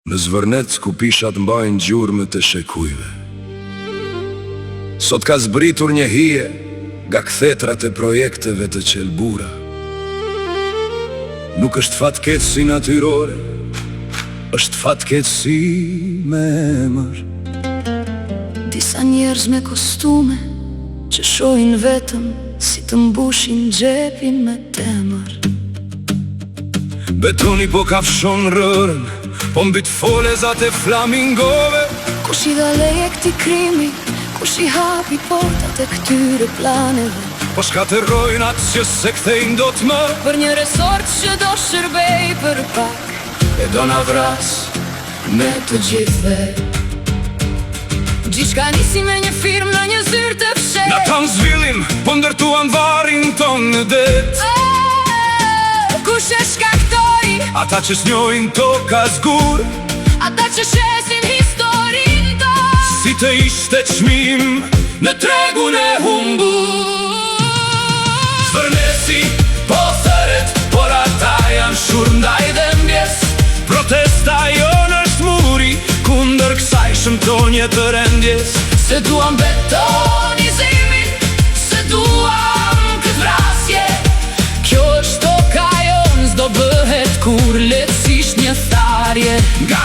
Në Zvërnet ku pishat mbajnë gjurmët e shekujve. Sot ka zbritur një hije nga kthetrat e projekteve të qelbura. Nuk është fatkeqësi natyrore, është fatkeqësi me emër. Disa njerëz me kostume që shohin vetëm si të mbushin xhepin me temër. Betoni po kafshon rërën, po mbit folezat e flamingove. Kush i dha leje këtij krimi, kush i hapi portat e këtyre planeve. Po shkaterojnë atë që se kthejnë do të më, Për një resort që do shërbej për pak, e do na vras me të gjithve. Gjithçka nisi me një firmë në një zyrë të fshehtë. na tan zhvillim, po ndërtuan varrin ton në det. Kush e shkaktoi? Ata që s'njohin toka zgur, Ata që shesin historinë tonë, si të ishte çmim në tregun e humbur. Zvërnesi, po thëret, por ata janë shurë ndaj dhe mbjes. Protesta jonë është muri, kundër kësaj shëmtonje të rendjes. se duan beton